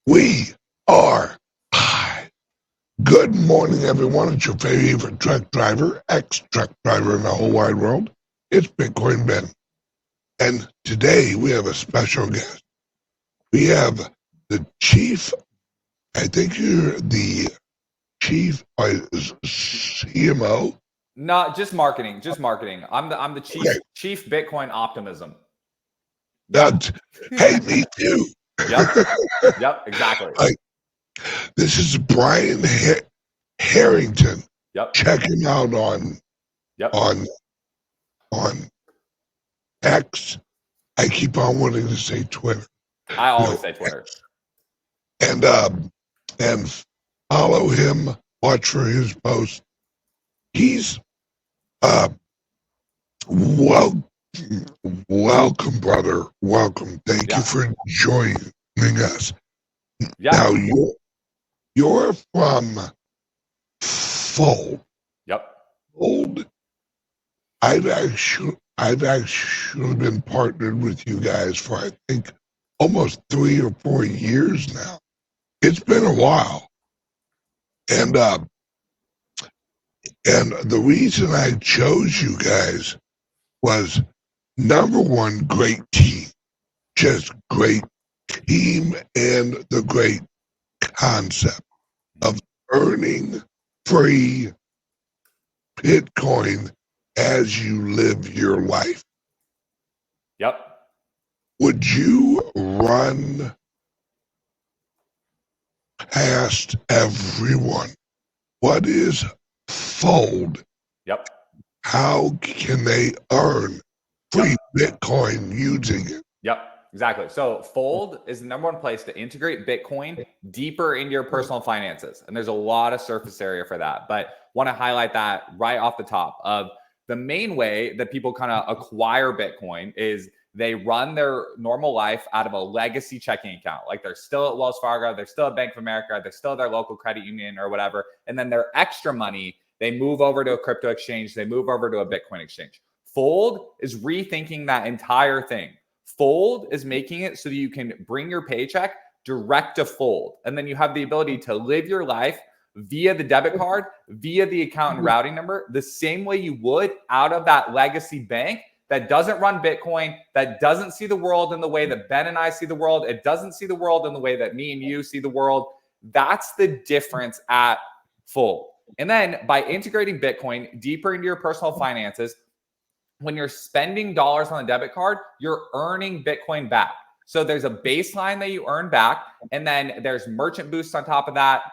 We are high. Good morning, everyone. It's your favorite truck driver, ex-truck driver in the whole wide world. It's Bitcoin Ben. And today we have a special guest. We have the chief, I think you're the chief CMO. Not just marketing, just marketing. I'm the chief Bitcoin optimism. Hey, me too. Yep, exactly. This is Brian Harrington. Yep. Check him out on X. I keep on wanting to say Twitter. I always say Twitter. And follow him. Watch for his posts. He's welcome, brother. Welcome. Thank you for joining us. Yeah. Now you're from Fold. Yep. Fold. I've actually been partnered with you guys for I think almost 3 or 4 years now. It's been a while. And the reason I chose you guys was number one, great team. Just great team and the great concept of earning free Bitcoin as you live your life. Yep. Would you run past everyone? What is Fold? Yep. How can they earn free Bitcoin using it? Yep, exactly. So Fold is the #1 place to integrate Bitcoin deeper into your personal finances. And there's a lot of surface area for that. But want to highlight that right off the top of the main way that people kind of acquire Bitcoin is they run their normal life out of a legacy checking account. Like they're still at Wells Fargo, they're still at Bank of America, they're still at their local credit union or whatever. And then their extra money, they move over to a crypto exchange, they move over to a Bitcoin exchange. Fold is rethinking that entire thing. Fold is making it so that you can bring your paycheck direct to Fold. And then you have the ability to live your life via the debit card, via the account and routing number, the same way you would out of that legacy bank that doesn't run Bitcoin, that doesn't see the world in the way that Ben and I see the world. It doesn't see the world in the way that me and you see the world. That's the difference at Fold. And then by integrating Bitcoin deeper into your personal finances, when you're spending dollars on a debit card, you're earning Bitcoin back. So there's a baseline that you earn back, and then there's merchant boosts on top of that,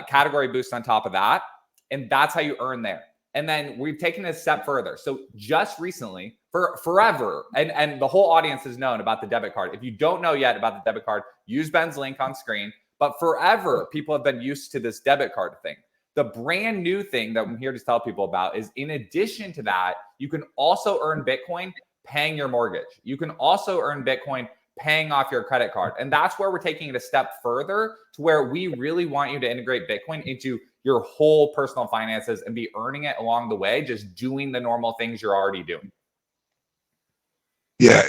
category boosts on top of that, and that's how you earn there. And then we've taken it a step further. So just recently, for forever, and the whole audience has known about the debit card. If you don't know yet about the debit card, use Ben's link on screen. But forever, people have been used to this debit card thing. The brand new thing that I'm here to tell people about is in addition to that, you can also earn Bitcoin paying your mortgage. You can also earn Bitcoin paying off your credit card. And that's where we're taking it a step further to where we really want you to integrate Bitcoin into your whole personal finances and be earning it along the way, just doing the normal things you're already doing. Yeah,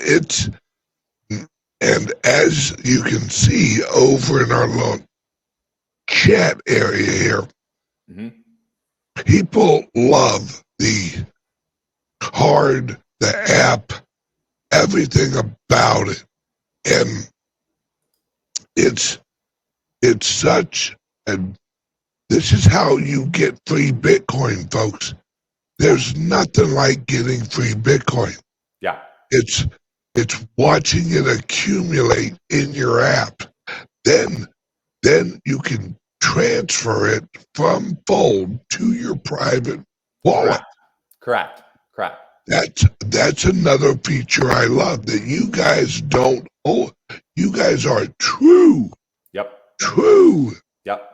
and as you can see over in our little chat area here, people love the card, the app, everything about it. And it's such a, this is how you get free Bitcoin, folks. There's nothing like getting free Bitcoin. Yeah. It's watching it accumulate in your app. Then you can transfer it from Fold to your private wallet. Correct. That's another feature I love that you guys don't. Oh, you guys are true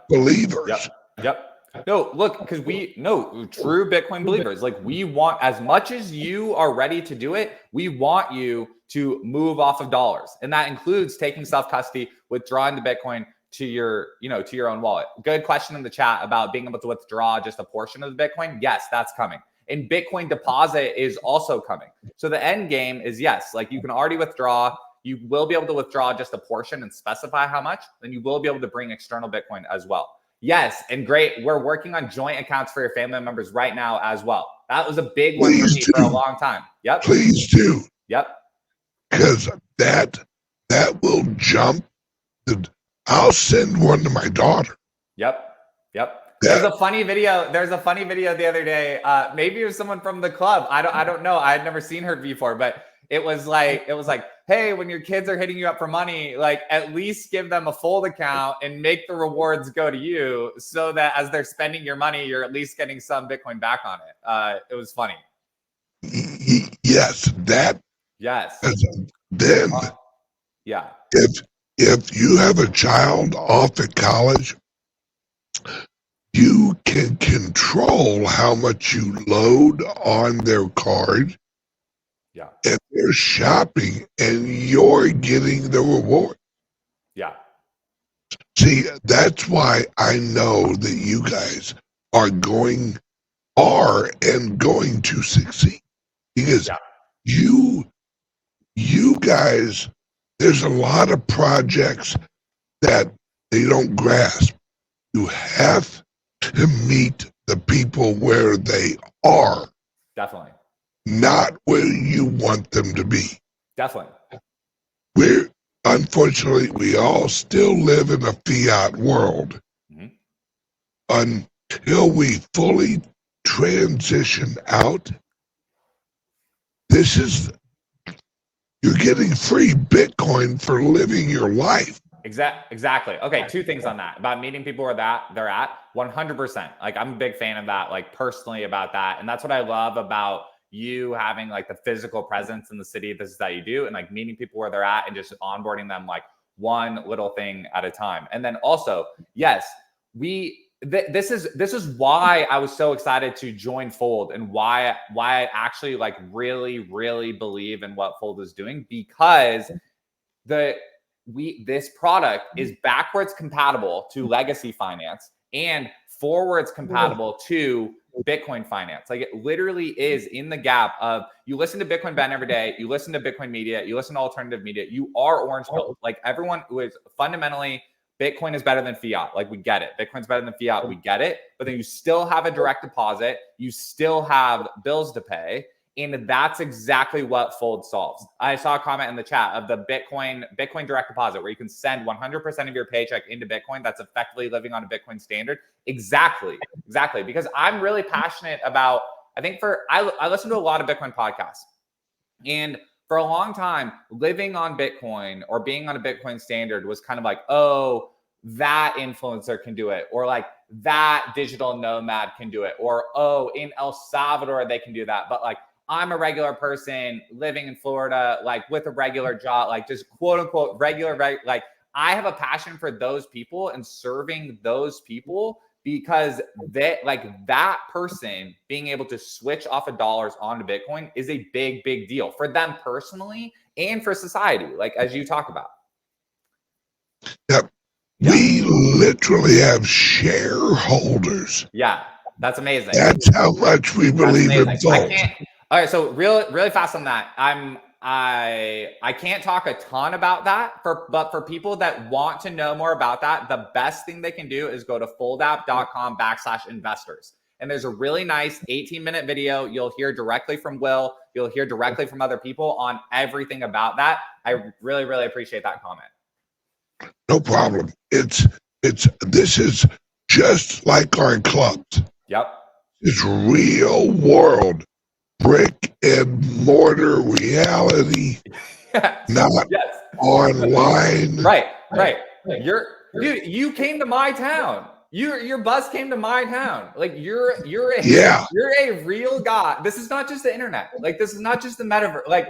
believers. Yep. No, look, because true Bitcoin believers. Like we want, as much as you are ready to do it, we want you to move off of dollars. And that includes taking self-custody, withdrawing the Bitcoin to your own wallet. Good question in the chat about being able to withdraw just a portion of the Bitcoin. Yes, that's coming. And Bitcoin deposit is also coming. So the end game is, yes, like you can already withdraw You will be able to withdraw just a portion and specify how much. Then you will be able to bring external Bitcoin as well. Yes, and great. We're working on joint accounts for your family members right now as well. That was a big one for me for a long time. Yep. Please do. Yep. Because that will jump. I'll send one to my daughter. Yep. There's a funny video. There's a funny video the other day. Maybe it was someone from the club. I don't know. I had never seen her before, but it was like, hey, when your kids are hitting you up for money, like at least give them a Fold account and make the rewards go to you, so that as they're spending your money, you're at least getting some Bitcoin back on it. It was funny. Yes, that. Yes. Then, yeah. If you have a child off at college, you can control how much you load on their card. Yeah. And they're shopping and you're getting the reward. Yeah. See, that's why I know that you guys are going to succeed. Because you guys, there's a lot of projects that they don't grasp. You have to meet the people where they are. Definitely. Not where you want them to be. Definitely. Unfortunately, we all still live in a fiat world. Until we fully transition out, you're getting free Bitcoin for living your life. Exactly. Okay, two things on that. About meeting people where they're at, 100%. Like, I'm a big fan of that, like personally about that. And that's what I love about you having like the physical presence in the city that you do, and like meeting people where they're at and just onboarding them like one little thing at a time. And then also, yes, this is why I was so excited to join Fold, and why I actually like really believe in what Fold is doing, because this product is backwards compatible to legacy finance and forwards compatible to Bitcoin finance. Like, it literally is in the gap of, you listen to Bitcoin Ben every day, you listen to Bitcoin media, you listen to alternative media, you are orange pilled. Like, everyone who is fundamentally, Bitcoin is better than fiat. Like, we get it. Bitcoin's better than fiat. We get it. But then you still have a direct deposit. You still have bills to pay. And that's exactly what Fold solves. I saw a comment in the chat of the Bitcoin direct deposit, where you can send 100% of your paycheck into Bitcoin. That's effectively living on a Bitcoin standard. Exactly. Because I'm really passionate about, I listen to a lot of Bitcoin podcasts. And for a long time, living on Bitcoin or being on a Bitcoin standard was kind of like, oh, that influencer can do it, or like that digital nomad can do it, or oh, in El Salvador they can do that. But like, I'm a regular person living in Florida, like with a regular job, like just quote unquote regular, like I have a passion for those people and serving those people, because that person being able to switch off of dollars onto Bitcoin is a big deal for them personally and for society, like as you talk about. Yep. Yeah. We literally have shareholders. Yeah, that's amazing. That's how much we believe in Fold. All right, so really fast on that. I can't talk a ton about that, but for people that want to know more about that, the best thing they can do is go to foldapp.com/investors. And there's a really nice 18-minute video. You'll hear directly from Will. You'll hear directly from other people on everything about that. I really appreciate that comment. No problem. This is just like our clubs. Yep. It's real world, brick and mortar reality, not online. Right. You came to my town. Your bus came to my town. Like, you're a real guy. This is not just the internet. Like, this is not just the metaverse. Like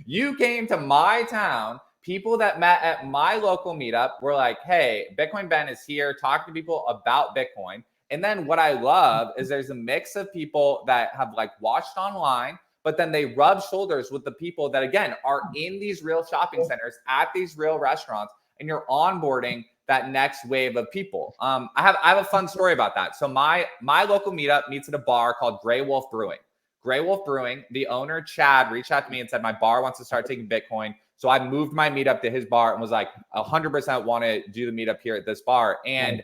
you came to my town. People that met at my local meetup were like, hey, Bitcoin Ben is here talking to people about Bitcoin. And then what I love is there's a mix of people that have like watched online, but then they rub shoulders with the people that, again, are in these real shopping centers, at these real restaurants, and you're onboarding that next wave of people. I have a fun story about that. So my local meetup meets at a bar called Grey Wolf Brewing. Grey Wolf Brewing, the owner, Chad, reached out to me and said, my bar wants to start taking Bitcoin. So I moved my meetup to his bar and was like 100% want to do the meetup here at this bar. And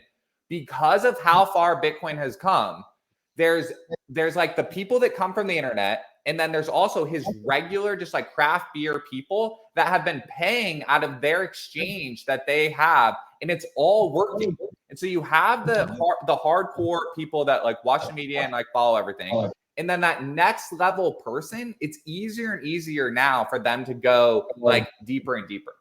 because of how far Bitcoin has come, there's like the people that come from the internet, and then there's also his regular just like craft beer people that have been paying out of their exchange that they have, and it's all working. And so you have the hardcore people that like watch the media and like follow everything. And then that next level person, it's easier and easier now for them to go like deeper and deeper.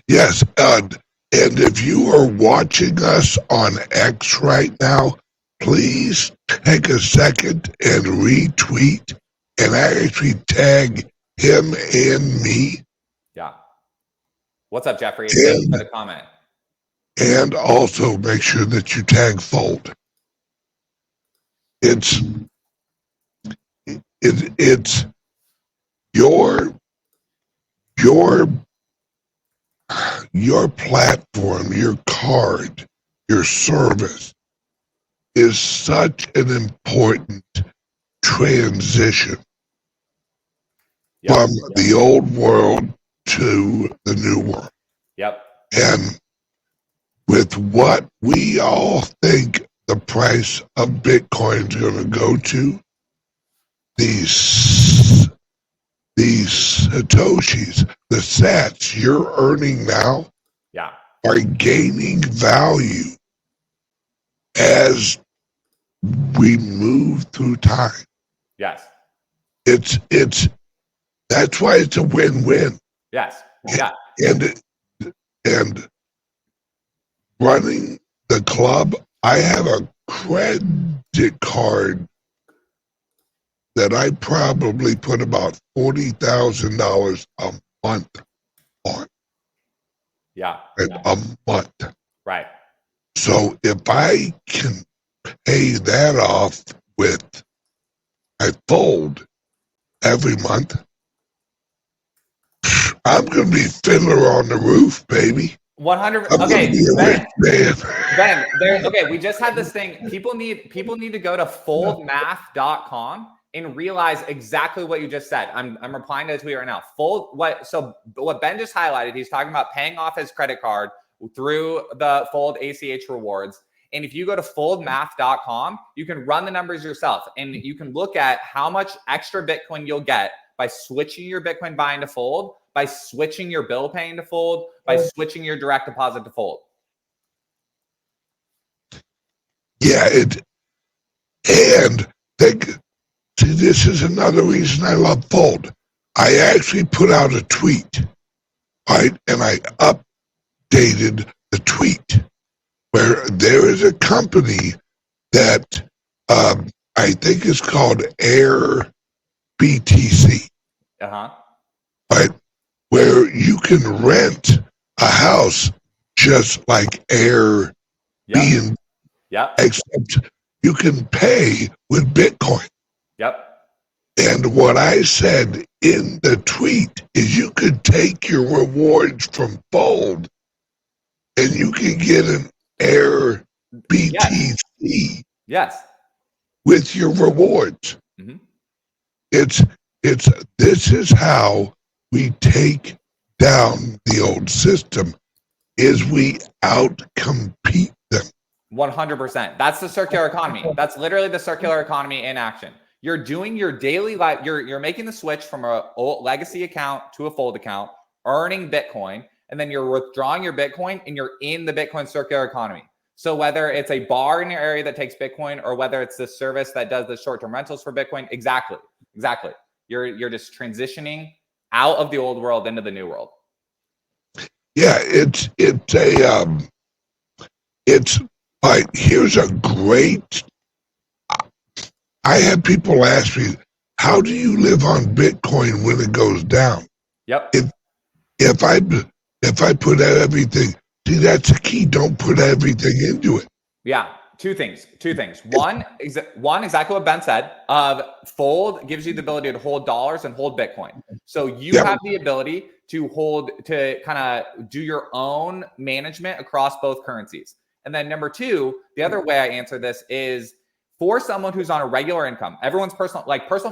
Yes. And if you are watching us on X right now, please take a second and retweet and actually tag him and me. Yeah. What's up, Jeffrey? Thanks for the comment. And also make sure that you tag Fold. It's your platform, your card, your service is such an important transition from the old world to the new world. Yep. And with what we all think the price of Bitcoin is going to go to, these Satoshis, the sats you're earning now, are gaining value as we move through time. Yes. It's that's why it's a win-win. Yes. Yeah. And running the club, I have a credit card that I probably put about $40,000 a month on. Yeah. A month. Right. So if I can pay that off with I Fold every month, I'm going to be Fiddler on the Roof, baby. 100. Okay, Ben. Okay, we just had this thing. People need to go to foldmath.com and realize exactly what you just said. I'm replying to the tweet right now. What Ben just highlighted, he's talking about paying off his credit card through the Fold ACH rewards. And if you go to foldmath.com, you can run the numbers yourself, and you can look at how much extra Bitcoin you'll get by switching your Bitcoin buying to Fold, by switching your bill paying to Fold, by switching your direct deposit to Fold. Yeah, this is another reason I love Fold. I actually put out a tweet, right? And I updated the tweet where there is a company that I think is called Air BTC. Right? Where you can rent a house just like Airbnb, except you can pay with Bitcoin. And what I said in the tweet is you could take your rewards from Fold and you can get an Air BTC with your rewards. This is how we take down the old system, is we out-compete them. 100%. That's the circular economy. That's literally the circular economy in action. You're doing your daily life. You're making the switch from a old legacy account to a Fold account, earning Bitcoin, and then you're withdrawing your Bitcoin, and you're in the Bitcoin circular economy. So whether it's a bar in your area that takes Bitcoin, or whether it's the service that does the short-term rentals for Bitcoin, exactly. You're just transitioning out of the old world into the new world. Yeah, it's like, here's a great. I have people ask me, how do you live on Bitcoin when it goes down? If I put everything, see, that's the key. Don't put everything into it. Yeah. Two things. One, exactly what Ben said. Fold gives you the ability to hold dollars and hold Bitcoin. So you have the ability to kind of do your own management across both currencies. And then number two, the other way I answer this is for someone who's on a regular income. Everyone's personal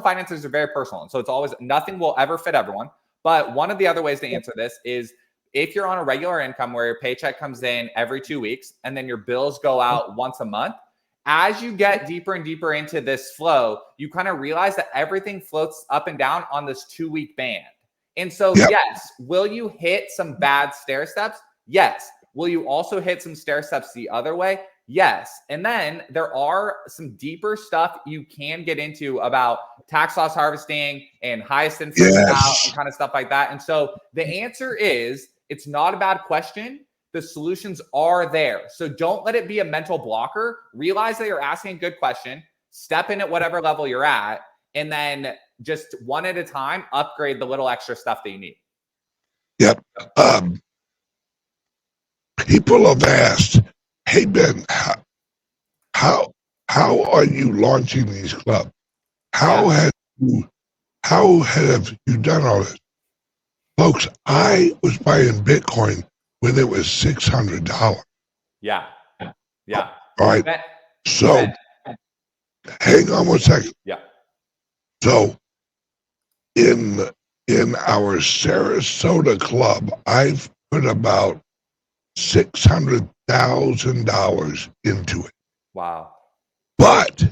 finances are very personal. And so it's always, nothing will ever fit everyone. But one of the other ways to answer this is if you're on a regular income where your paycheck comes in every 2 weeks and then your bills go out once a month, as you get deeper and deeper into this flow, you kind of realize that everything floats up and down on this 2-week band. And so, yes, will you hit some bad stair steps? Yes. Will you also hit some stair steps the other way? Yes. And then there are some deeper stuff you can get into about tax loss harvesting and highest and first out and kind of stuff like that. And so the answer is it's not a bad question. The solutions are there. So don't let it be a mental blocker. Realize that you're asking a good question. Step in at whatever level you're at. And then just one at a time, upgrade the little extra stuff that you need. Yep. People have asked, hey, Ben, how are you launching these clubs? How have you done all this? Folks, I was buying Bitcoin when it was $600. Yeah. All right. So hang on one second. Yeah. So in our Sarasota club, I've put about $600,000 into it. Wow. But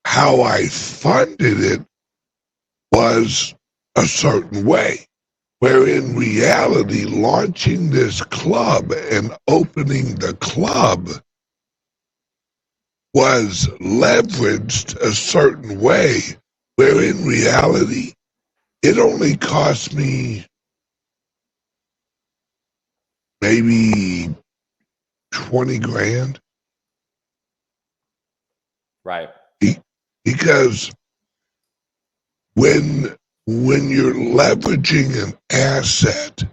how I funded it was a certain way, where in reality, launching this club and opening the club was leveraged a certain way, where in reality, it only cost me maybe 20 grand. Right. Because when you're leveraging an asset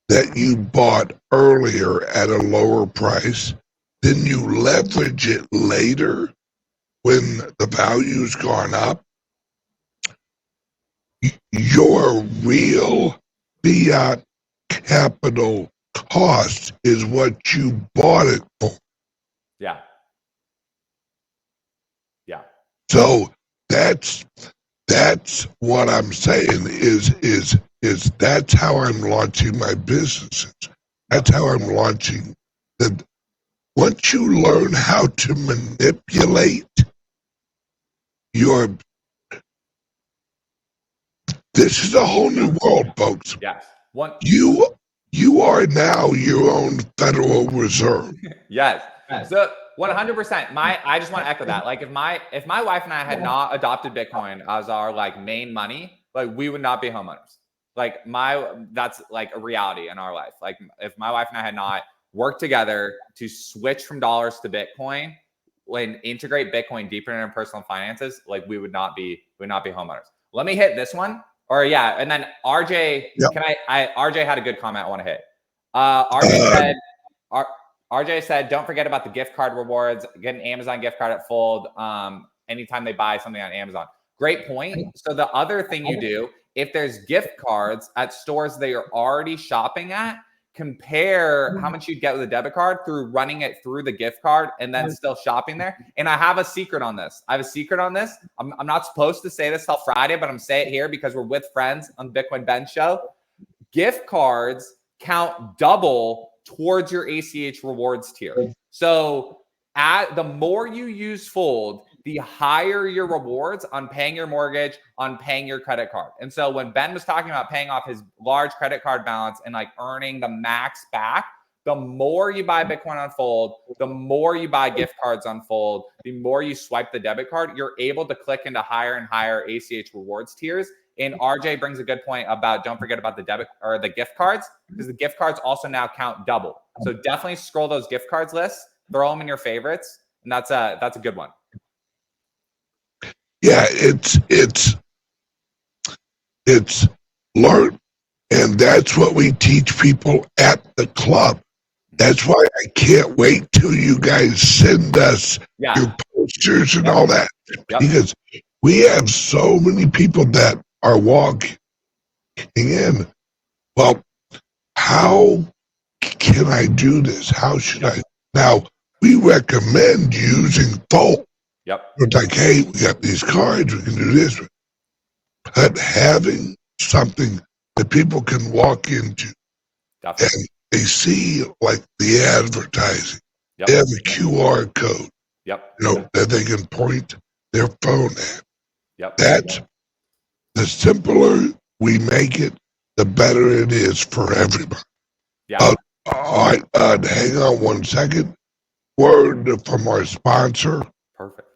that you bought earlier at a lower price, then you leverage it later when the value's gone up, your real fiat capital cost is what you bought it for. Yeah. So that's what I'm saying is that's how I'm launching my businesses. That's how I'm launching the. Once you learn how to manipulate this is a whole new world, folks. Yes. You are now your own Federal Reserve. Yes. So 100%. I just want to echo that. Like if my wife and I had not adopted Bitcoin as our like main money, like we would not be homeowners. Like that's like a reality in our life. Like if my wife and I had not worked together to switch from dollars to Bitcoin and integrate Bitcoin deeper into personal finances, like we would not be homeowners. Let me hit this one. Or yeah, and then RJ, RJ had a good comment I want to hit. RJ said, don't forget about the gift card rewards. Get an Amazon gift card at Fold anytime they buy something on Amazon. Great point. So the other thing you do, if there's gift cards at stores that you're already shopping at, compare how much you'd get with a debit card through running it through the gift card and then still shopping there. And I have a secret on this. I'm not supposed to say this till Friday, but I'm saying it here because we're with friends on the Bitcoin Ben show. Gift cards count double towards your ACH rewards tier. So the more you use Fold, the higher your rewards on paying your mortgage, on paying your credit card. And so when Ben was talking about paying off his large credit card balance and like earning the max back, the more you buy Bitcoin on Fold, the more you buy gift cards on Fold, the more you swipe the debit card, you're able to click into higher and higher ACH rewards tiers. And RJ brings a good point about don't forget about the debit or the gift cards, because the gift cards also now count double. So definitely scroll those gift cards lists, throw them in your favorites, and that's a good one. Yeah, it's learn, and that's what we teach people at the club. That's why I can't wait till you guys send us your posters and all that, because we have so many people that are walking in. Well, how can I do this? How should I? Now, we recommend using Fold. It's like, hey, we got these cards, we can do this. But having something that people can walk into. Definitely. And they see like the advertising. Yep. They have a QR code, Yep. that they can point their phone at. Yep. That's the simpler we make it, the better it is for everybody. Yeah. All right, hang on 1 second. Word from our sponsor. Perfect.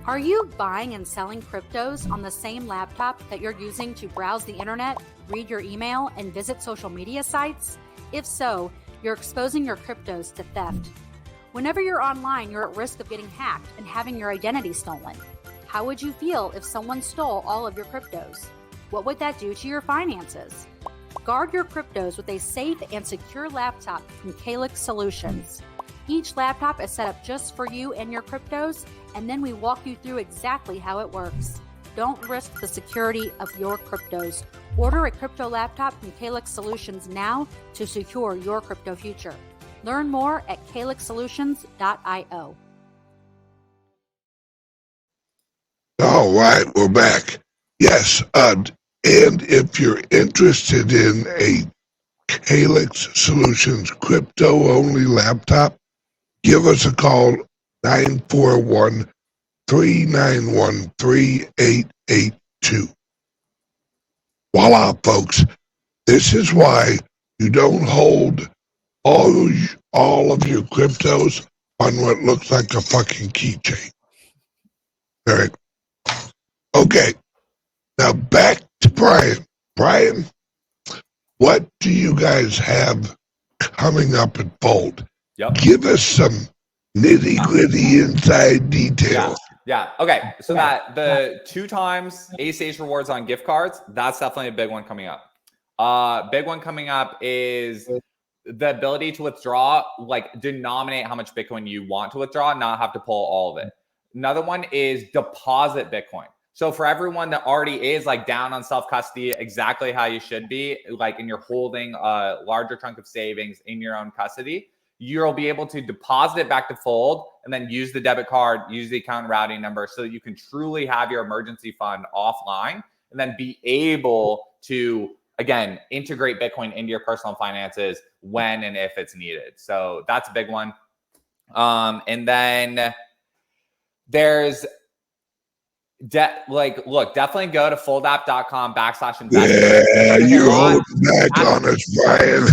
Are you buying and selling cryptos on the same laptop that you're using to browse the internet, read your email, and visit social media sites? If so, you're exposing your cryptos to theft. Whenever you're online, you're at risk of getting hacked and having your identity stolen. How would you feel if someone stole all of your cryptos? What would that do to your finances? Guard your cryptos with a safe and secure laptop from CALIX Solutions. Each laptop is set up just for you and your cryptos, and then we walk you through exactly how it works. Don't risk the security of your cryptos. Order a crypto laptop from CALIX Solutions now to secure your crypto future. Learn more at calixsolutions.io. All right, we're back. Yes, and if you're interested in a CALIX Solutions crypto-only laptop, give us a call, 941-391-3882. Voila, folks. This is why you don't hold all of your cryptos on what looks like a fucking keychain. All right. Okay. Now back to Brian. Brian, what do you guys have coming up at Fold? Yep. Give us some nitty-gritty inside details. Yeah. Okay. So that the 2 times ACH rewards on gift cards, that's definitely a big one coming up. Big one coming up is the ability to withdraw, like denominate how much Bitcoin you want to withdraw, not have to pull all of it. Another one is deposit Bitcoin. So for everyone that already is like down on self-custody, exactly how you should be, like, and you're holding a larger chunk of savings in your own custody, you'll be able to deposit it back to Fold and then use the debit card, use the account routing number so that you can truly have your emergency fund offline and then be able to, again, integrate Bitcoin into your personal finances when and if it's needed. So that's a big one. And then there's look, definitely go to foldapp.com/investment. Yeah, you're holding back on us, Brian.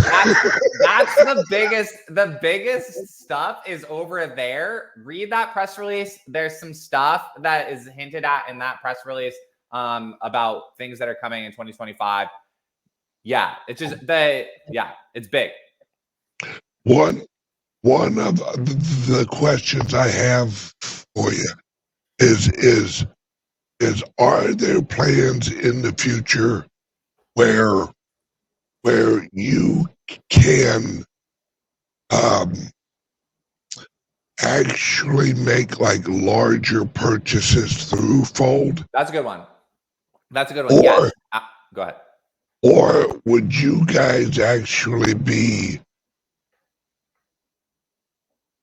That's the biggest stuff is over there. Read that press release. There's some stuff that is hinted at in that press release about things that are coming in 2025. Yeah, it's just it's big. One of the questions I have for you is are there plans in the future where you can actually make like larger purchases through Fold? That's a good one. Yes. Go ahead. Or would you guys actually be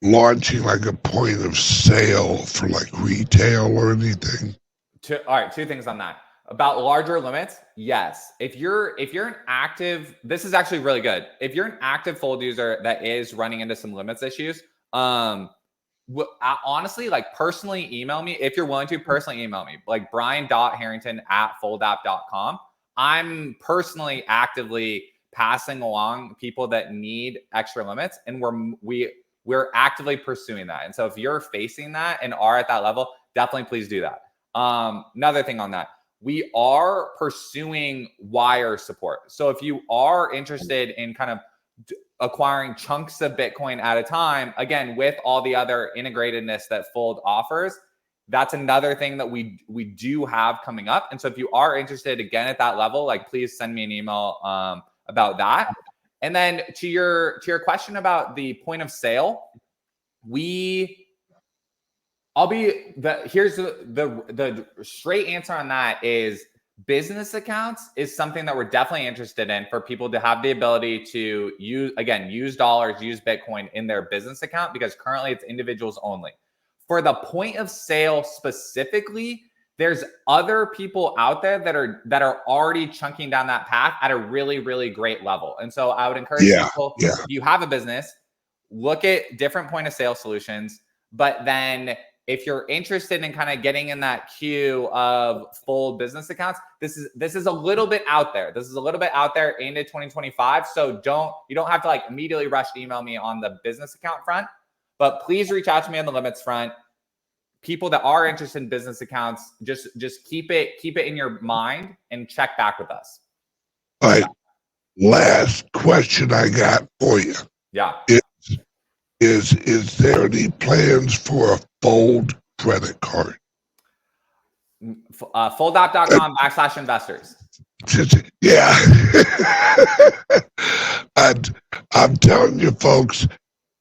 launching like a point of sale for like retail or anything? All right, 2 things on that. About larger limits, yes. If you're an active, this is actually really good. If you're an active Fold user that is running into some limits issues, honestly, like personally email me. If you're willing to, personally email me, like brian.harrington@foldapp.com. I'm personally actively passing along people that need extra limits, and we're actively pursuing that. And so if you're facing that and are at that level, definitely please do that. Another thing on that, we are pursuing wire support. So if you are interested in kind of acquiring chunks of Bitcoin at a time, again, with all the other integratedness that Fold offers, that's another thing that we do have coming up. And so if you are interested, again, at that level, like, please send me an email about that. And then to your question about the point of sale, here's the straight answer on that is business accounts is something that we're definitely interested in for people to have the ability to use dollars, use Bitcoin in their business account, because currently it's individuals only. For the point of sale specifically, there's other people out there that are already chunking down that path at a really, really great level. And so I would encourage people, if you have a business, look at different point of sale solutions. But then if you're interested in kind of getting in that queue of Fold business accounts, this is a little bit out there. This is a little bit out there into 2025. So you don't have to like immediately rush to email me on the business account front, but please reach out to me on the limits front. People that are interested in business accounts, just keep it in your mind and check back with us. All right. Last question I got for you. Yeah. Is there any plans for a Fold credit card? Foldapp.com/investors. Yeah. And I'm telling you, folks,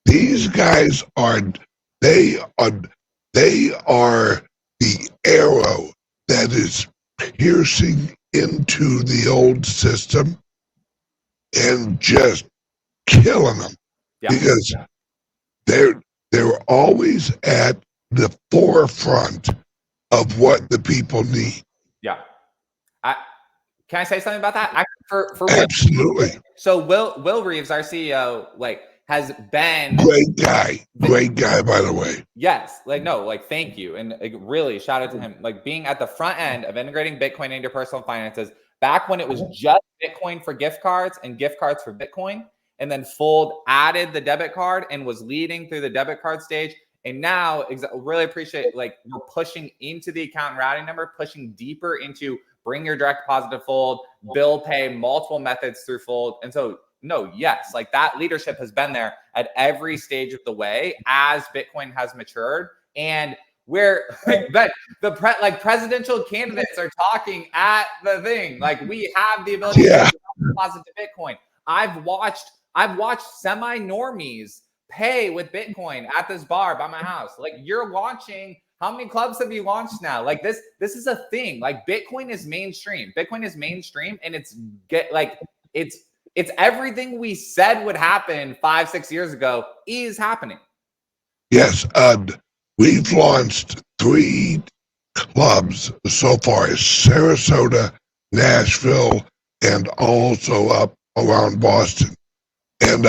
these guys they are the arrow that is piercing into the old system and just killing them, because they're always at the forefront of what the people need. Yeah. Can I say something about that? Absolutely. So Will Reeves, our CEO, has been great guy, by the way. Yes, thank you, and really shout out to him, being at the front end of integrating Bitcoin into your personal finances back when it was just Bitcoin for gift cards and gift cards for Bitcoin, and then Fold added the debit card and was leading through the debit card stage, and now really appreciate we're pushing into the account and routing number, pushing deeper into bring your direct deposit to Fold, bill pay, multiple methods through Fold, and so. No, yes, that leadership has been there at every stage of the way as Bitcoin has matured, and we're presidential candidates are talking at the thing. We have the ability to deposit to Bitcoin. I've watched semi-normies pay with Bitcoin at this bar by my house. You're launching. How many clubs have you launched now? This is a thing. Bitcoin is mainstream. Bitcoin is mainstream, and it's everything we said would happen 5-6 years ago is happening. Yes. We've launched 3 clubs so far: Sarasota, Nashville, and also up around Boston. And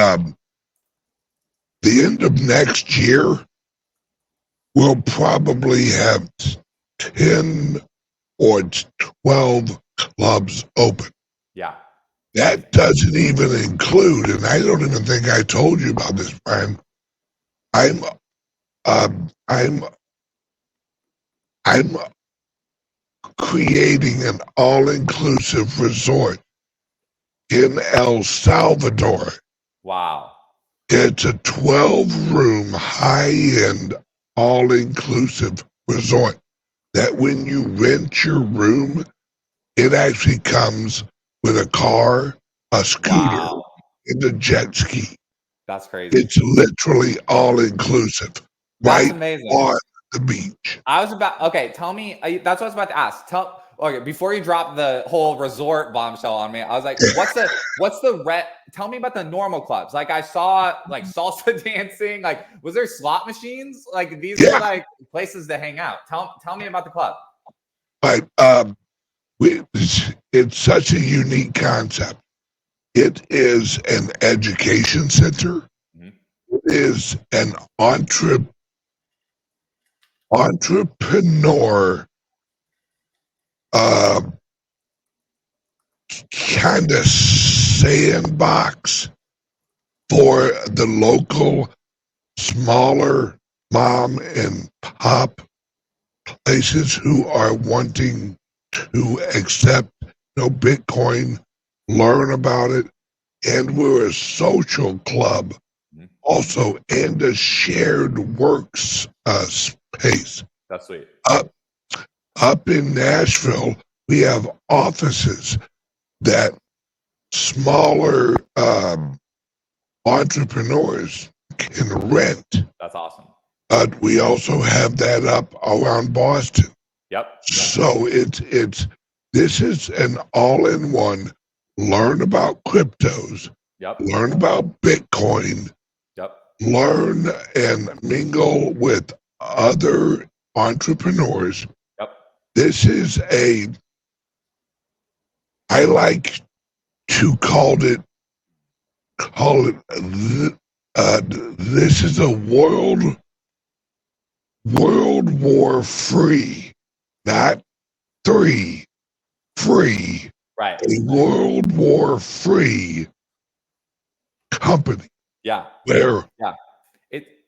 the end of next year, we'll probably have 10 or 12 clubs open. Yeah. That doesn't even include, and I don't even think I told you about this, Brian. I'm creating an all-inclusive resort in El Salvador. Wow. It's a 12-room, high-end, all-inclusive resort that when you rent your room, it actually comes with a car, a scooter, and a jet ski. That's crazy. It's literally all-inclusive. That's amazing. On the beach. Tell me, that's what I was about to ask. Before you drop the whole resort bombshell on me, I was like, tell me about the normal clubs. I saw salsa dancing, was there slot machines? These are places to hang out. Tell me about the club. Right. It's such a unique concept. It is an education center. Mm-hmm. It is an entrepreneur kind of sandbox for the local smaller mom and pop places who are wanting to accept Bitcoin, learn about it, and we're a social club also, and a shared works space. That's sweet. Up in Nashville, we have offices that smaller entrepreneurs can rent. That's awesome. We also have that up around Boston. Yep. So this is an all-in-one. Learn about cryptos. Yep. Learn about Bitcoin. Yep. Learn and mingle with other entrepreneurs. Yep. this is I like to call it, this is a World War free, not three, free, Right. a World War free company Yeah. where Yeah. It.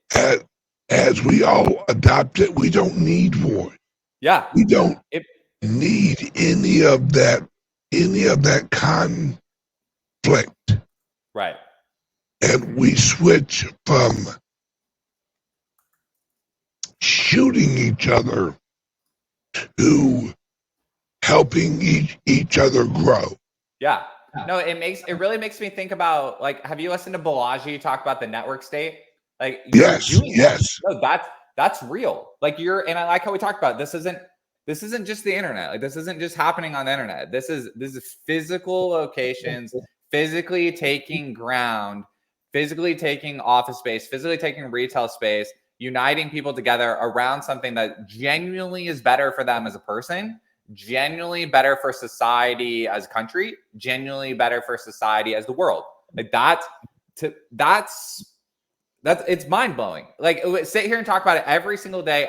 as we all adopt it, we don't need war. Yeah. We don't need any of that conflict. Right. And we switch from shooting each other to helping each other grow. Yeah. No, it really makes me think about, like, have you listened to Balaji talk about the network state? Like, you're doing that. No, that's real. Like, and I like how we talked about it. This isn't just the internet. Like, this isn't just happening on the internet. This is physical locations, physically taking ground, physically taking office space, physically taking retail space, uniting people together around something that genuinely is better for them as a person, genuinely better for society as a country, genuinely better for society as the world. Like, that's it's mind-blowing. Like, sit here and talk about it every single day,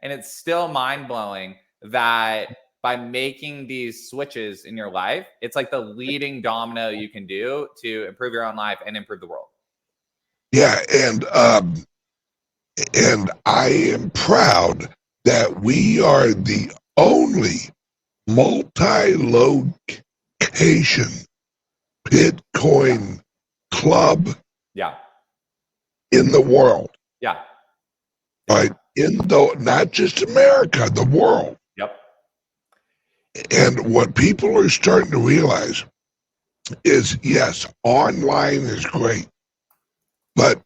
and it's still mind-blowing that by making these switches in your life, it's like the leading domino you can do to improve your own life and improve the world. Yeah, and I am proud that we are the only multi-location Bitcoin club in the world. Yeah. Right? Not just America, the world. Yep. And what people are starting to realize is, yes, online is great, but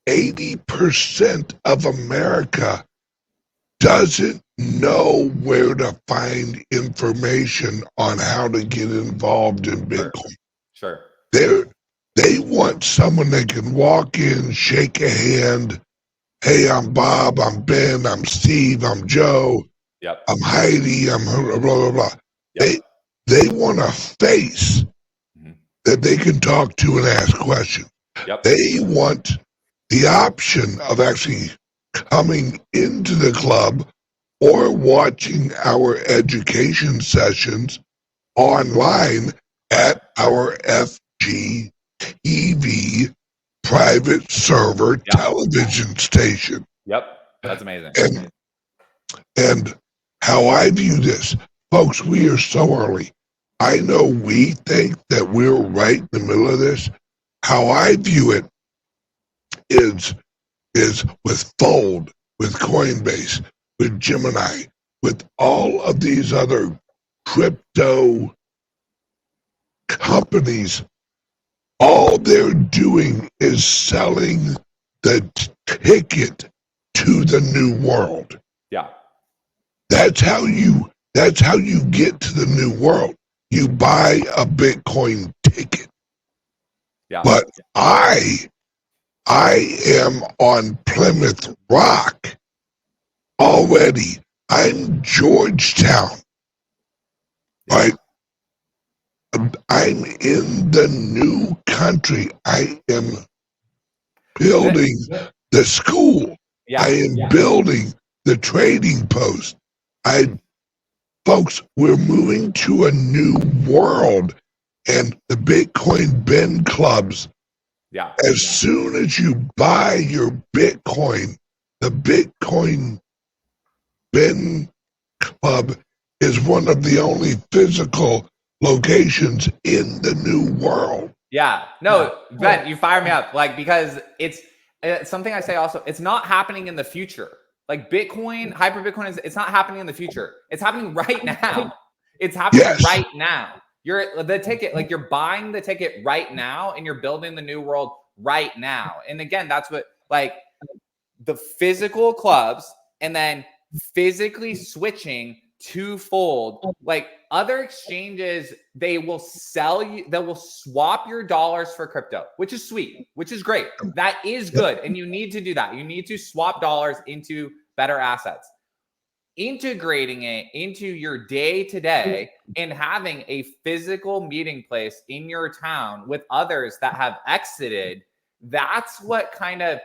80% of America doesn't know where to find information on how to get involved in Bitcoin. Sure. They want someone they can walk in, shake a hand. Hey, I'm Bob, I'm Ben, I'm Steve, I'm Joe, I'm Heidi, I'm blah, blah, blah. They want a face that they can talk to and ask questions. They want the option of actually coming into the club or watching our education sessions online at our FGTV private server television station. Yep. That's amazing. And how I view this, folks, we are so early. I know we think that we're right in the middle of this. How I view it is with Fold, with Coinbase, with Gemini, with all of these other crypto companies. All they're doing is selling the ticket to the new world. Yeah. That's how you get to the new world. You buy a Bitcoin ticket. Yeah. But I am on Plymouth Rock already. I'm Georgetown. Right? I'm in the new country. I am building the school. I am building the trading post. Folks, we're moving to a new world, and the Bitcoin Ben clubs. As soon as you buy your Bitcoin, the Bitcoin Ben club is one of the only physical locations in the new world. Yeah. No, Ben, you fire me up. Like, because it's something I say also, it's not happening in the future. Like, Bitcoin, hyper Bitcoin it's not happening in the future. It's happening right now. It's happening right now. You're buying the ticket right now, and you're building the new world right now. And again, that's what, like, the physical clubs and then physically switching to Fold. Like, other exchanges, they will swap your dollars for crypto, which is sweet, which is great. That is good. And you need to do that. You need to swap dollars into better assets. integrating it into your day to day and having a physical meeting place in your town with others that have exited, that's what kind of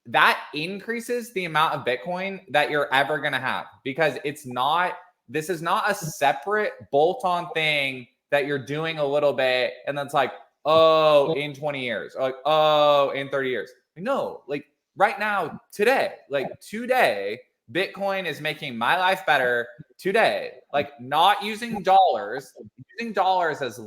that increases the amount of Bitcoin that you're ever going to have, because this is not a separate bolt-on thing that you're doing a little bit and then it's like, oh, in 20 years, or like, oh, in 30 years. No, like right now, today, Bitcoin is making my life better today. Like not using dollars as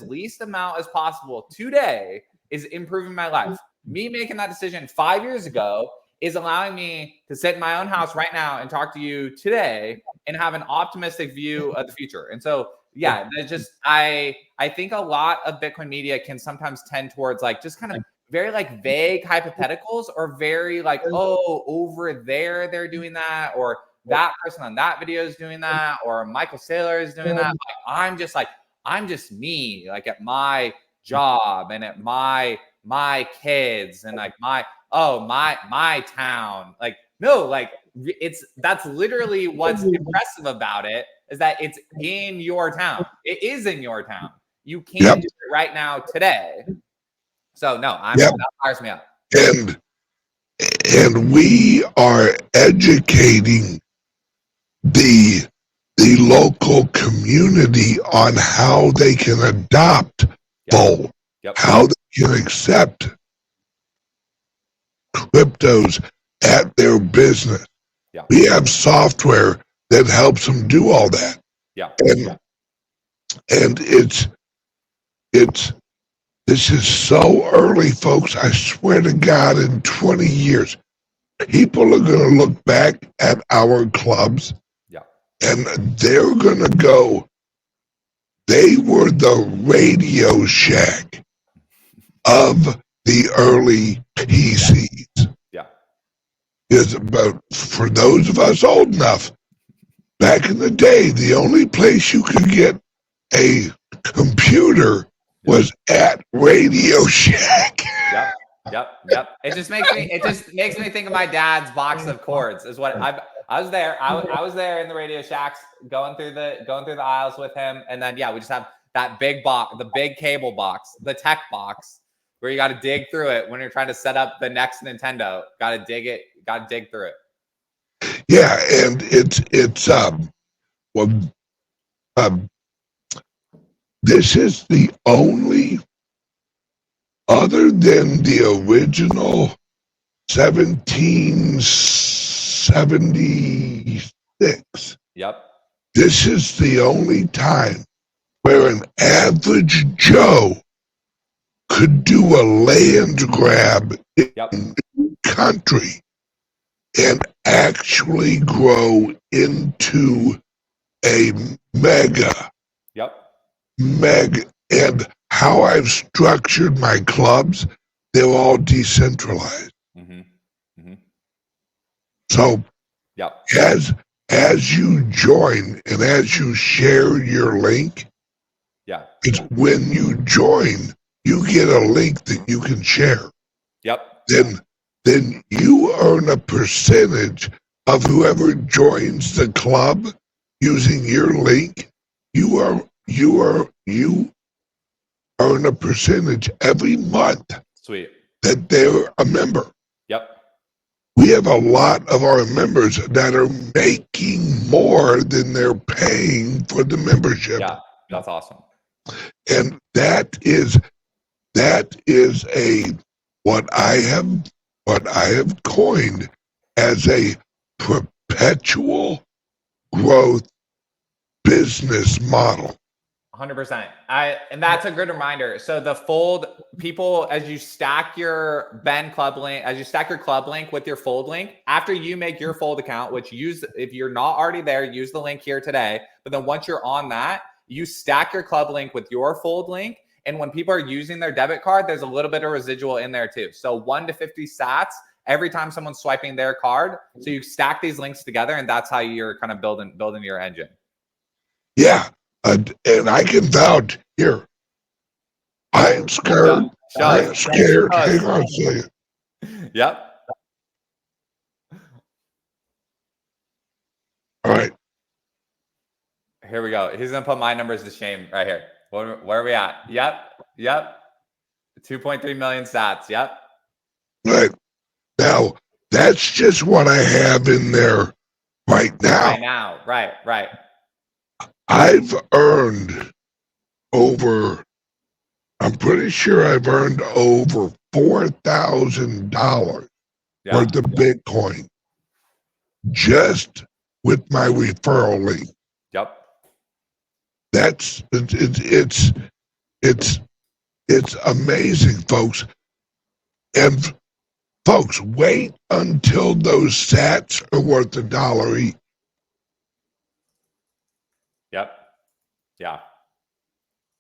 least amount as possible today is improving my life. Me making that decision 5 years ago is allowing me to sit in my own house right now and talk to you today and have an optimistic view of the future. And so, yeah, I think a lot of Bitcoin media can sometimes tend towards like just kind of very like vague hypotheticals, or very like, oh, over there they're doing that, or that person on that video is doing that, or Michael Saylor is doing that. Like, I'm just me, like at my job and at my kids and like my town. Like, no, like that's literally what's impressive about it, is that it's in your town. It is in your town. You can do it right now today. So no, that fires me up. And we are educating the local community on how they can adopt Fold, how they can accept cryptos at their business. We have software that helps them do all that. And this is so early, folks. I swear to God, in 20 years, people are going to look back at our clubs and they're going to go, they were the Radio Shack of the early PCs. But for those of us old enough, back in the day, the only place you could get a computer was at Radio Shack. Yep. It just makes me think of my dad's box of chords. Is what I was there. I was there in the Radio Shacks, going through the aisles with him, and then we just have that big box, the big cable box, the tech box, where you got to dig through it when you're trying to set up the next Nintendo. Got to dig it. Got to dig through it. Yeah, and it's this is the only, other than the original 1776. This is the only time where an average Joe could do a land grab in the country and actually grow into a mega. And how I've structured my clubs, they're all decentralized. So as you join and as you share your link, it's when you join, you get a link that you can share. Then you earn a percentage of whoever joins the club using your link. You earn a percentage every month. Sweet. That they're a member. We have a lot of our members that are making more than they're paying for the membership. That's awesome. And that is what I have coined as a perpetual growth business model. 100%. And that's a good reminder. So the Fold people, as you stack your club link with your Fold link, after you make your Fold account, which if you're not already there, use the link here today. But then once you're on that, you stack your club link with your Fold link. And when people are using their debit card, there's a little bit of residual in there too. So 1 to 50 sats every time someone's swiping their card. So you stack these links together, and that's how you're kind of building your engine. Yeah. And I can vouch here. I'm scared. I'm scared. Hang on a second. Here we go. He's gonna put my numbers to shame right here. Where are we at? Yep. 2.3 million sats. Yep. Right. Now, that's just what I have in there right now. Right now. Right. I've earned I'm pretty sure I've earned over $4,000 worth of Bitcoin just with my referral link. Yep. It's amazing, folks. And folks, wait until those sats are worth $1 each. Yep. Yeah.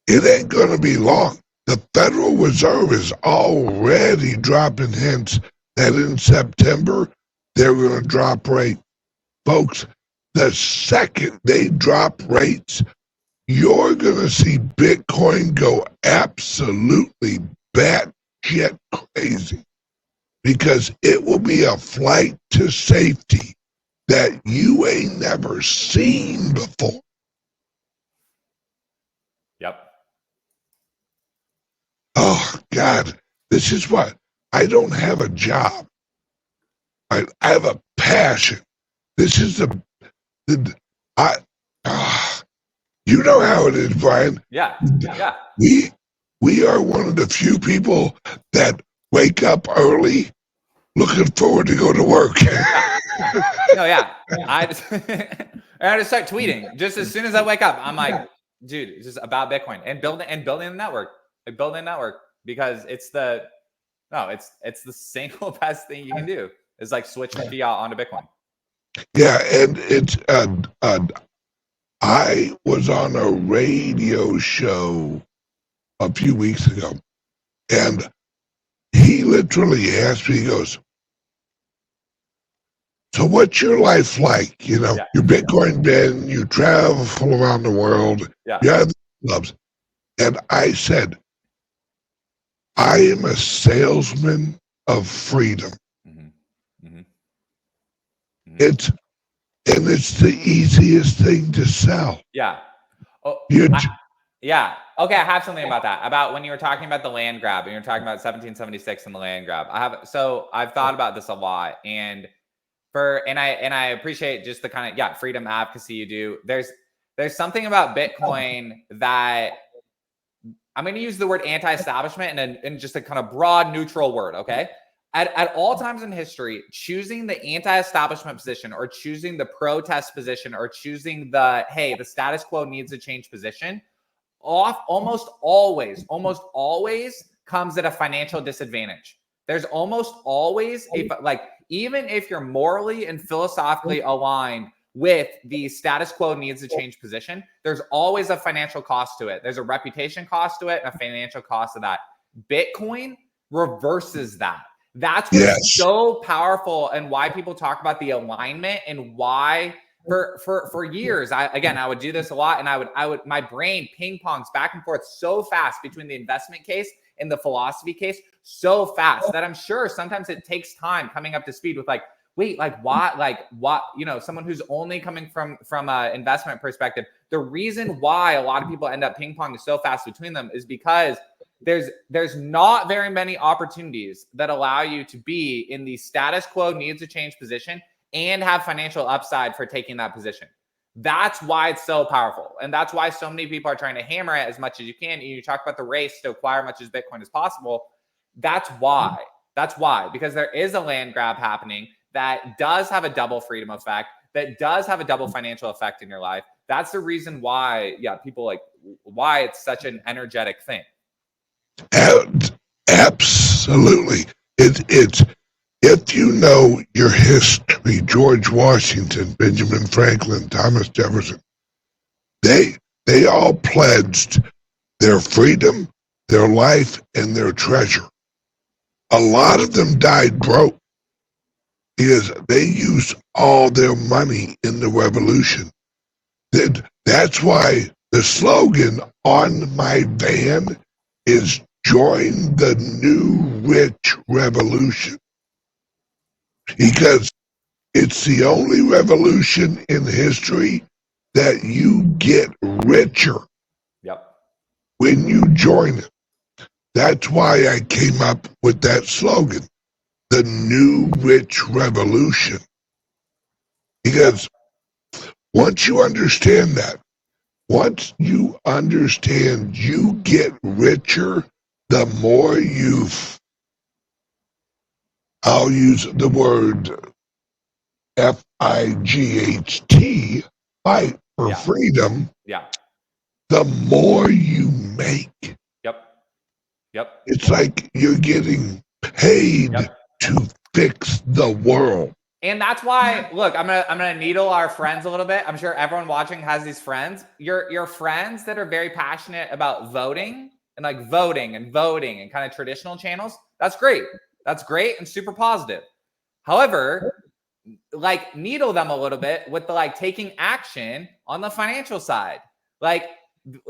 It ain't going to be long. The Federal Reserve is already dropping hints that in September they're going to drop rate. Folks, the second they drop rates, you're going to see Bitcoin go absolutely batshit crazy because it will be a flight to safety that you ain't never seen before. Yep. Oh, God, this is what I don't have a job. I have a passion. This is you know how it is, Brian. Yeah. We are one of the few people that wake up early looking forward to go to work. No, yeah. I just start tweeting just as soon as I wake up. I'm like, dude, it's just about Bitcoin and building the network. Like building a network because it's the single best thing you can do is like switching fiat onto Bitcoin. Yeah, and it's I was on a radio show a few weeks ago, and he literally asked me, he goes, so what's your life like? You know, you're Bitcoin Ben, you travel around the world, you have clubs. And I said, I am a salesman of freedom. It's the easiest thing to sell. Yeah. Oh, yeah. Okay, I have something about that. About when you were talking about the land grab and you're talking about 1776 and the land grab. I've thought about this a lot, and I appreciate just the kind of freedom advocacy you do. There's something about Bitcoin that I'm going to use the word anti-establishment in just a kind of broad neutral word. Okay. At all times in history, choosing the anti-establishment position or choosing the protest position or choosing the status quo needs to change position almost always comes at a financial disadvantage. There's almost always even if you're morally and philosophically aligned with the status quo needs to change position, there's always a financial cost to it. There's a reputation cost to it and a financial cost of that. Bitcoin reverses that. That's what's so powerful and why people talk about the alignment and why for years, I would do this a lot and my brain ping pongs back and forth so fast between the investment case and the philosophy case so fast that I'm sure sometimes it takes time coming up to speed with what, someone who's only coming from an investment perspective. The reason why a lot of people end up ping ponging so fast between them is because there's not very many opportunities that allow you to be in the status quo needs to change position and have financial upside for taking that position. That's why it's so powerful. And that's why so many people are trying to hammer it as much as you can. You talk about the race to acquire as much as Bitcoin as possible. That's why, because there is a land grab happening that does have a double freedom effect, that does have a double financial effect in your life. That's the reason why, people why it's such an energetic thing. Absolutely. It's if you know your history, George Washington, Benjamin Franklin, Thomas Jefferson, they all pledged their freedom, their life, and their treasure. A lot of them died broke because they used all their money in the revolution. That's why the slogan on my van is join the new rich revolution, because it's the only revolution in history that you get richer Yep. when you join it. That's why I came up with that slogan, the New Rich Revolution. Because once you understand that, once you understand you get richer, the more I'll use the word FIGHT, fight for Yeah. freedom, Yeah. the more you make. Yep. It's like you're getting paid to fix the world. And that's why, look, I'm gonna needle our friends a little bit. I'm sure everyone watching has these friends. Your friends that are very passionate about voting and like voting and kind of traditional channels. That's great. That's great and super positive. However, like needle them a little bit with the like taking action on the financial side. Like,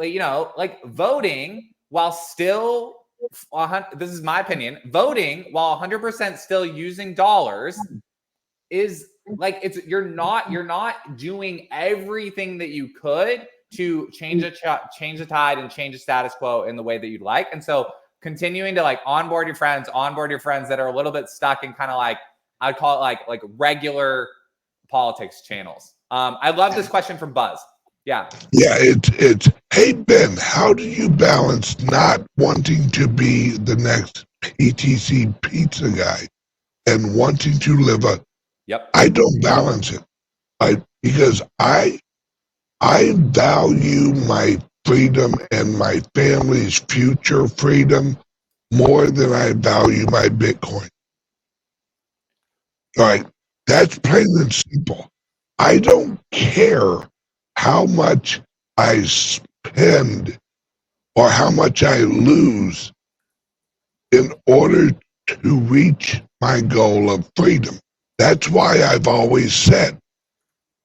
you know, like voting while still, this is my opinion, voting while 100% still using dollars is like, you're not doing everything that you could to change the tide and change the status quo in the way that you'd like. And so continuing to like onboard your friends that are a little bit stuck in kind of like, I'd call it like regular politics channels. I love this question from Buzz. Yeah. Yeah, it's hey Ben, how do you balance not wanting to be the next ETC pizza guy and wanting to live I don't balance it. Because I value my freedom and my family's future freedom more than I value my Bitcoin. All right, that's plain and simple. I don't care how much I spend or how much I lose in order to reach my goal of freedom. That's why I've always said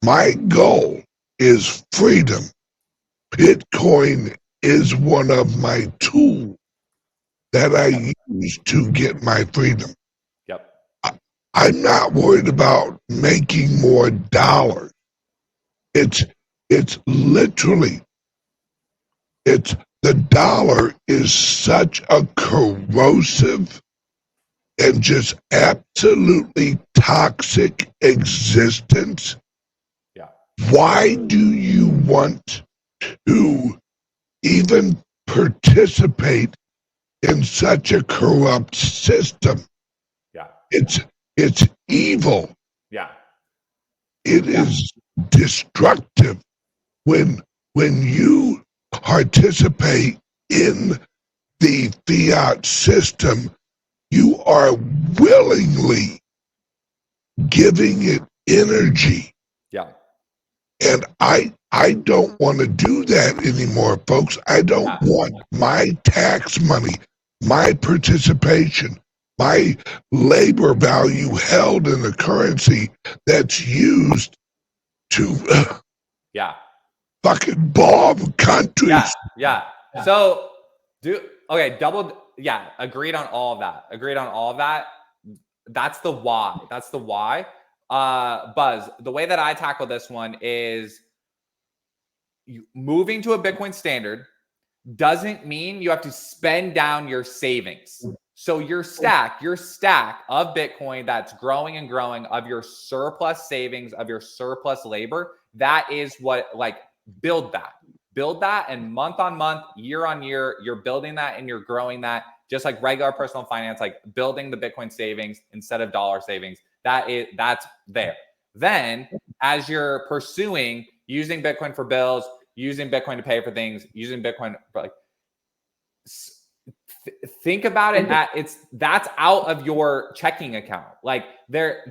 my goal is freedom. Bitcoin is one of my tools that I use to get my freedom. I'm not worried about making more dollars. It's literally, the dollar is such a corrosive and just absolutely toxic existence. Why do you want to even participate in such a corrupt system? It's evil. It is destructive. When you participate in the fiat system, you are willingly giving it energy. And I don't want to do that anymore, folks. I don't want my tax money, my participation, my labor value held in a currency that's used to fucking bomb countries. So agreed on all of that. That's the why. Buzz, the way that I tackle this one is moving to a Bitcoin standard doesn't mean you have to spend down your savings. So your stack of Bitcoin that's growing and growing, of your surplus savings, of your surplus labor, that is what, like, build that, and month on month, year on year, you're building that and you're growing that, just like regular personal finance, like building the Bitcoin savings instead of dollar savings. That's there. Then as you're pursuing using Bitcoin for bills, using Bitcoin to pay for things, using Bitcoin, like, think about it that's out of your checking account. Like,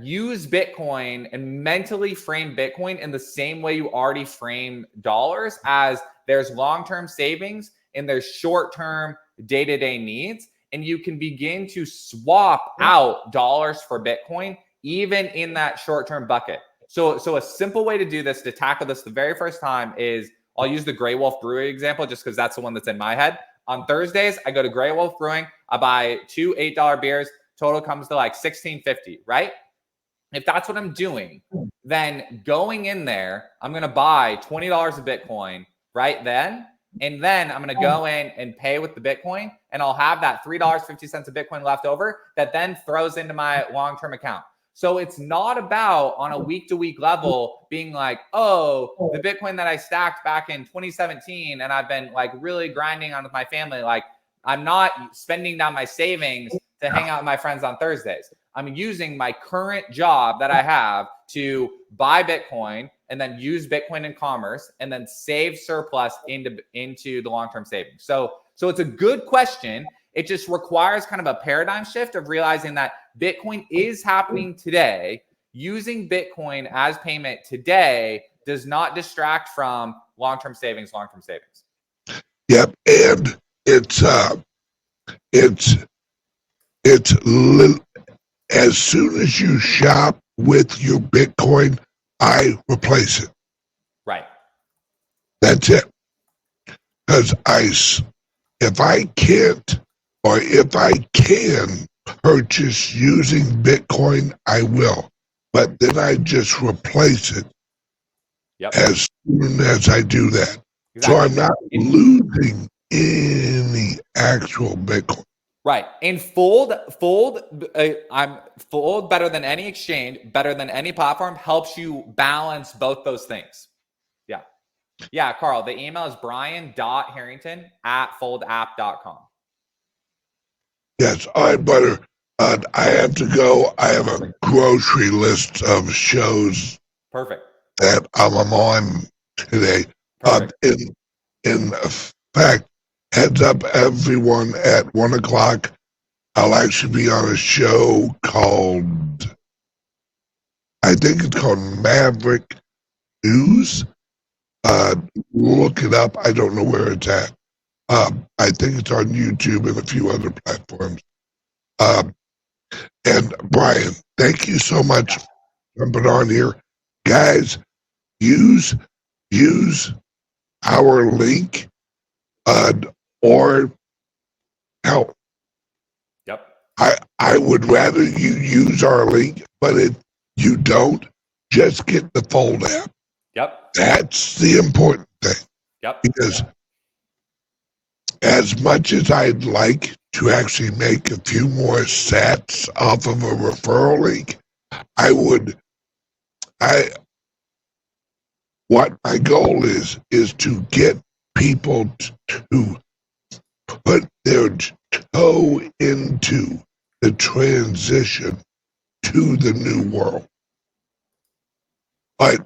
use Bitcoin and mentally frame Bitcoin in the same way you already frame dollars, as there's long-term savings and there's short-term day-to-day needs. And you can begin to swap out dollars for Bitcoin, even in that short-term bucket. So a simple way to do this, to tackle this the very first time, is I'll use the Grey Wolf Brewery example, just because that's the one that's in my head. On Thursdays, I go to Grey Wolf Brewing. I buy 2 $8 beers. Total comes to like $16.50, right? If that's what I'm doing, then going in there, I'm going to buy $20 of Bitcoin right then. And then I'm going to go in and pay with the Bitcoin, and I'll have that $3.50 of Bitcoin left over that then throws into my long-term account. So it's not about on a week-to-week level being like, oh, the Bitcoin that I stacked back in 2017 and I've been like really grinding on with my family. Like, I'm not spending down my savings to hang out with my friends on Thursdays. I'm using my current job that I have to buy Bitcoin and then use Bitcoin in commerce and then save surplus into the long-term savings. So it's a good question. It just requires kind of a paradigm shift of realizing that Bitcoin is happening today. Using Bitcoin as payment today does not distract from long-term savings. Yep, and it's as soon as you shop with your Bitcoin, I replace it. Right. That's it. Because if I can't, or if I can purchase using Bitcoin, I will. But then I just replace it as soon as I do that. Exactly. So I'm not losing any actual Bitcoin. Right. And fold better than any exchange, better than any platform, helps you balance both those things. Yeah. Yeah, Carl, the email is brian.harrington@foldapp.com. Yes. All right, Butter. I have to go. I have a grocery list of shows. Perfect. That I'm on today. In fact, heads up everyone, at 1 o'clock, I'll actually be on a show called, I think it's called Maverick News. Look it up. I don't know where it's at. I think it's on YouTube and a few other platforms. And Brian, thank you so much for jumping on here. Guys, use our link or help. Yep. I would rather you use our link, but if you don't, just get the Fold app. Yep. That's the important thing. Yep. Because as much as I'd like to actually make a few more sats off of a referral link, what my goal is to get people to put their toe into the transition to the new world. But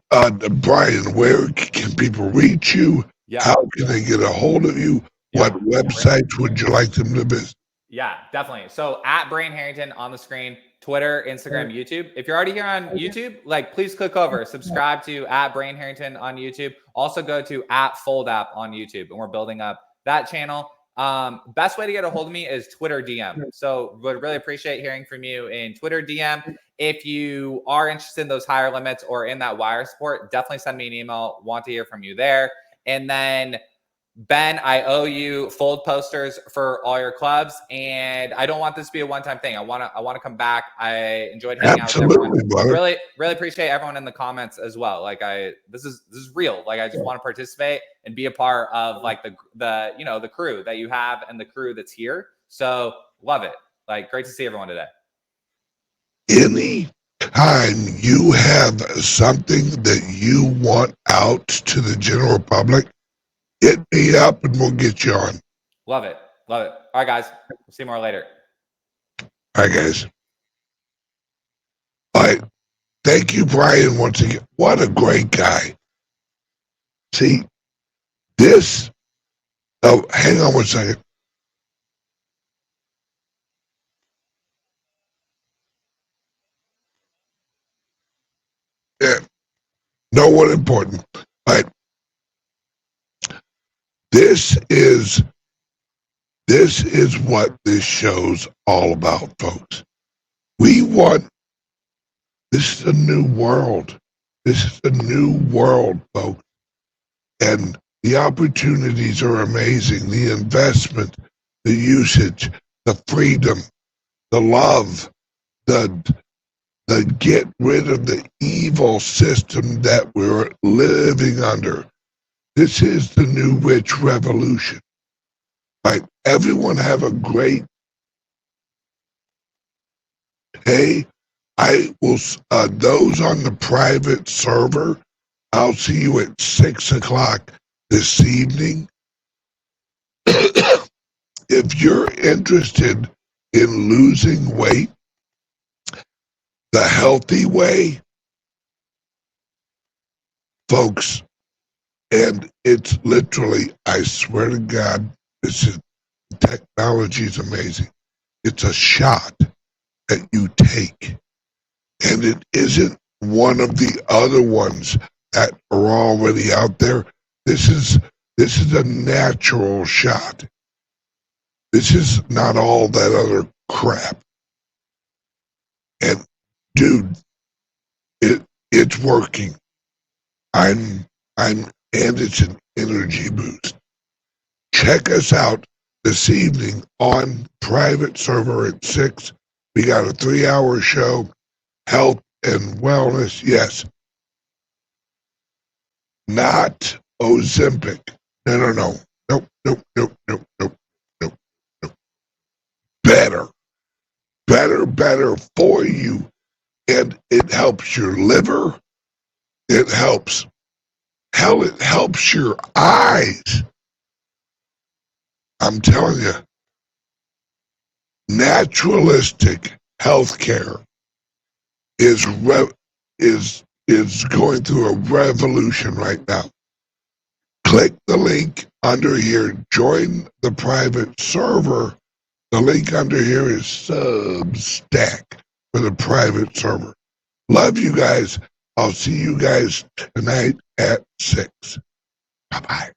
Brian, where can people reach you? Yeah. How can they get a hold of you? Yeah. What websites would you like them to visit? Yeah, definitely. So at Brian Harrington on the screen, Twitter, Instagram, YouTube. If you're already here on YouTube, please click over, subscribe to at Brian Harrington on YouTube. Also go to at Fold App on YouTube, and we're building up that channel. Best way to get a hold of me is Twitter DM. So would really appreciate hearing from you in Twitter DM. If you are interested in those higher limits or in that wire support, definitely send me an email. Want to hear from you there. And then Ben, I owe you Fold posters for all your clubs, and I don't want this to be a one-time thing. I want to come back. I enjoyed hanging out with everyone. Brother. Really appreciate everyone in the comments as well. This is real. I just want to participate and be a part of the crew that you have and the crew that's here. So love it. Great to see everyone today. Any time you have something that you want out to the general public, hit me up and we'll get you on. Love it. All right, guys. We'll see more later. All right, guys. All right. Thank you, Brian, once again. What a great guy. See, this... Oh, hang on one second. Yeah. No one important. But this is what this show's all about, folks. This is a new world. This is a new world, folks. And the opportunities are amazing. The investment, the usage, the freedom, the love, the to get rid of the evil system that we're living under. This is the new rich revolution. Right? Everyone have a great day. I will, those on the private server, I'll see you at 6 o'clock this evening. If you're interested in losing weight the healthy way, folks, and it's literally, I swear to God, technology is amazing. It's a shot that you take, and it isn't one of the other ones that are already out there. This is a natural shot. This is not all that other crap. And dude, it's working. And it's an energy boost. Check us out this evening on private server at 6. We got a 3-hour show, health and wellness. Yes. Not Ozempic. No. Nope. Better for you. And it helps your liver. It helps your eyes. I'm telling you, naturalistic healthcare is going through a revolution right now. Click the link under here. Join the private server. The link under here is SUBSTACK for the private server. Love you guys. I'll see you guys tonight at 6. Bye-bye.